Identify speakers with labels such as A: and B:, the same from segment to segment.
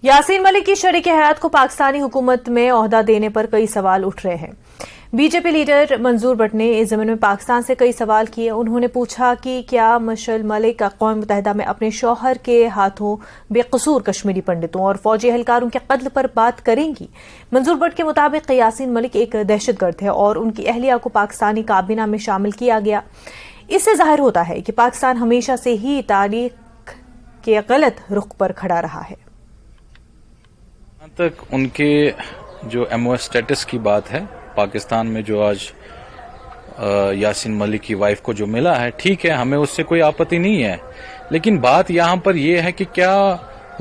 A: यासीन मलिक की शरीक हयात को पाकिस्तानी हुकूमत में ओहदा देने पर कई सवाल उठ रहे हैं। बीजेपी लीडर मंजूर भट्ट ने इस ज़मीन में पाकिस्तान से कई सवाल किए। उन्होंने पूछा कि क्या मशल मलिक अक़वाम मुत्तहिदा में अपने शौहर के हाथों बेकसूर कश्मीरी पंडितों और फौजी एहलकारों के कत्ल पर बात करेंगी। मंजूर भट्ट के मुताबिक यासीन मलिक एक दहशतगर्द है और उनकी अहलिया को पाकिस्तानी काबीना में शामिल किया गया। इससे जाहिर होता है कि पाकिस्तान हमेशा से ही तारीख के गलत रुख पर खड़ा रहा है।
B: तक उनके जो एमओ स्टेटस की बात है, पाकिस्तान में जो आज यासीन मलिक की वाइफ को जो मिला है, ठीक है, हमें उससे कोई आपत्ति नहीं है, लेकिन बात यहाँ पर यह है कि क्या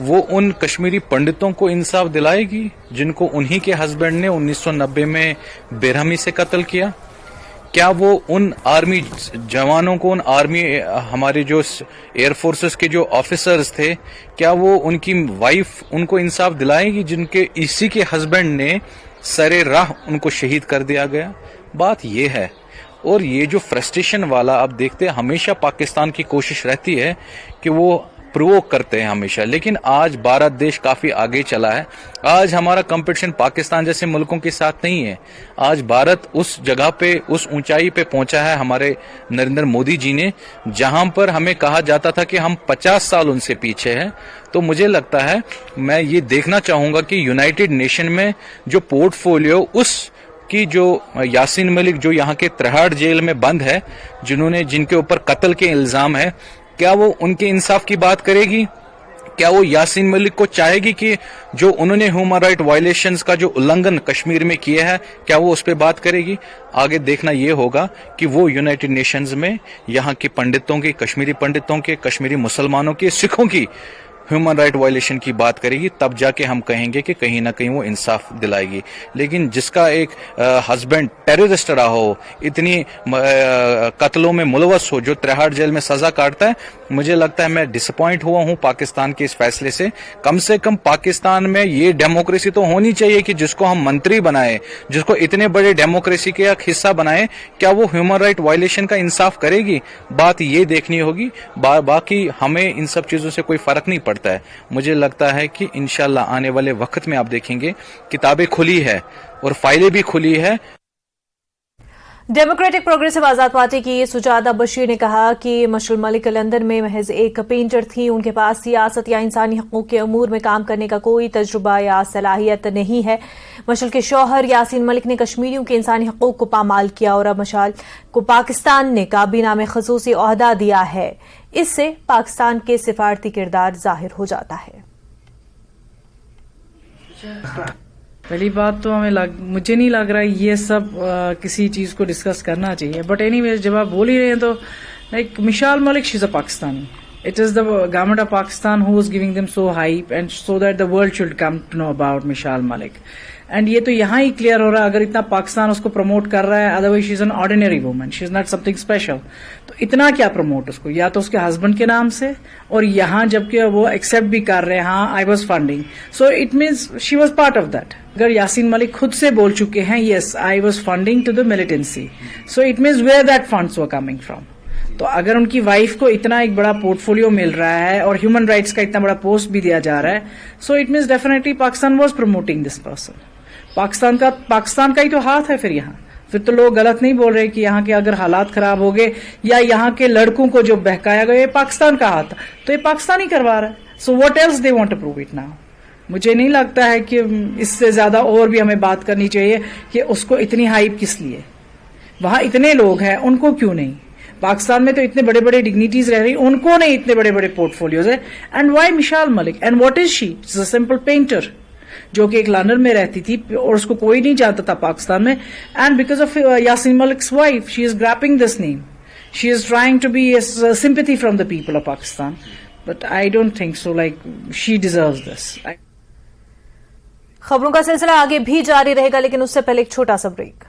B: वो उन कश्मीरी पंडितों को इंसाफ दिलाएगी जिनको उन्हीं के हस्बैंड ने 1990 में बेरहमी से कत्ल किया? क्या वो उन आर्मी जवानों को, उन आर्मी हमारे जो एयर फोर्सेस के जो ऑफिसर्स थे, क्या वो उनकी वाइफ उनको इंसाफ दिलाएगी जिनके इसी के हस्बैंड ने सरे राह उनको शहीद कर दिया गया? बात ये है। और ये जो फ्रस्ट्रेशन वाला, अब देखते हैं, हमेशा पाकिस्तान की कोशिश रहती है कि वो प्रोवोक करते हैं हमेशा, लेकिन आज भारत देश काफी आगे चला है। आज हमारा कंपटीशन पाकिस्तान जैसे मुल्कों के साथ नहीं है। आज भारत उस जगह पे, उस ऊंचाई पे पहुंचा है हमारे नरेंद्र मोदी जी ने, जहां पर हमें कहा जाता था कि हम 50 साल उनसे पीछे हैं। तो मुझे लगता है, मैं ये देखना चाहूंगा कि यूनाइटेड नेशन में जो पोर्टफोलियो उस कि जो यासीन मलिक जो यहाँ के तिहाड़ जेल में बंद है, जिनके ऊपर कत्ल के इल्जाम है, क्या वो उनके इंसाफ की बात करेगी? क्या वो यासीन मलिक को चाहेगी कि जो उन्होंने ह्यूमन राइट वायलेशंस का जो उल्लंघन कश्मीर में किया है, क्या वो उस पर बात करेगी? आगे देखना ये होगा कि वो यूनाइटेड नेशंस में यहाँ के पंडितों के, कश्मीरी पंडितों के, कश्मीरी मुसलमानों के, सिखों की ह्यूमन राइट वायलेशन की बात करेगी, तब जाके हम कहेंगे कि कहीं ना कहीं वो इंसाफ दिलाएगी। लेकिन जिसका एक हस्बैंड टेररिस्ट रहा हो, इतनी कत्लों में मुलवस हो, जो तिहाड़ जेल में सजा काटता है, मुझे लगता है, मैं डिसअपॉइंट हुआ हूं पाकिस्तान के इस फैसले से। कम पाकिस्तान में ये डेमोक्रेसी तो होनी चाहिए कि जिसको हम मंत्री बनाए, जिसको इतने बड़े डेमोक्रेसी के एक हिस्सा बनाए, क्या वो ह्यूमन राइट वायलेशन का इंसाफ करेगी? बात ये देखनी होगी। बाकी हमें इन सब चीजों से कोई फर्क नहीं पड़ता है। मुझे लगता है कि इंशाल्लाह आने वाले वक्त में आप देखेंगे किताबें खुली है और फाइलें भी खुली है।
A: डेमोक्रेटिक प्रोग्रेसिव आजाद पार्टी की सुजाता बशीर ने कहा कि मशल मलिक लंदन में महज एक पेंटर थी। उनके पास सियासत या इंसानी हकूक के अमूर में काम करने का कोई तजुर्बा या सलाहियत नहीं है। मशल के शौहर यासीन मलिक ने कश्मीरियों के इंसानी हकूक को पामाल किया और अब मशल को पाकिस्तान ने काबीना में खसूसी ओहदा दिया है। इससे पाकिस्तान के सिफारती किरदार जाहिर हो जाता है।
C: पहली बात तो मुझे नहीं लग रहा ये सब किसी चीज को डिस्कस करना चाहिए, बट एनीवेज जब आप बोल ही रहे हैं तो लाइक मिसाल Malik, she is a Pakistani. It is the government of Pakistan who is giving them so hype and so that the world should come to know about Mishal Malik. And ये तो यहाँ ही क्लियर हो रहा है, अगर इतना पाकिस्तान उसको प्रमोट कर रहा है, otherwise she is an ordinary woman, she is not something special. तो इतना क्या प्रमोट उसको, या तो उसके हस्बैंड के नाम से, और यहाँ जबकि वो एक्सेप्ट भी कर रहे हैं, हाँ I was funding, so it means she was part of that. अगर यासीन मलिक खुद से बोल चुके हैं yes I was funding to the militancy, so it means where that funds were coming from. तो अगर उनकी वाइफ को इतना एक बड़ा पोर्टफोलियो मिल रहा है और ह्यूमन राइट्स का इतना बड़ा पोस्ट भी दिया जा रहा है, सो it means definitely Pakistan was promoting this person. Pakistan का ही तो हाथ है. फिर तो लोग गलत नहीं बोल रहे कि यहाँ के अगर हालात खराब हो गए या यहाँ के लड़कों को जो बहकाया गया, ये पाकिस्तान का हाथ, तो ये पाकिस्तान ही करवा रहा है. So what else they want to prove it now. मुझे नहीं लगता है कि इससे ज्यादा और भी हमें बात करनी चाहिए कि उसको इतनी हाइप किस लिए. वहां इतने लोग हैं, उनको क्यों नहीं. पाकिस्तान में तो इतने बड़े बड़े डिग्निटीज रह रही, उनको नहीं इतने बड़े बड़े पोर्टफोलियोज है. एंड व्हाई मिसाल Malik, and what is she? Is a simple painter जो कि एक लंदन में रहती थी और उसको कोई नहीं जानता था पाकिस्तान में. And because of Yasin Malik's wife she is grabbing this name, she is trying to be sympathy from the people of Pakistan, but I don't think so like she deserves this.
A: खबरों का सिलसिला आगे भी जारी रहेगा, लेकिन उससे पहले एक छोटा सा ब्रेक.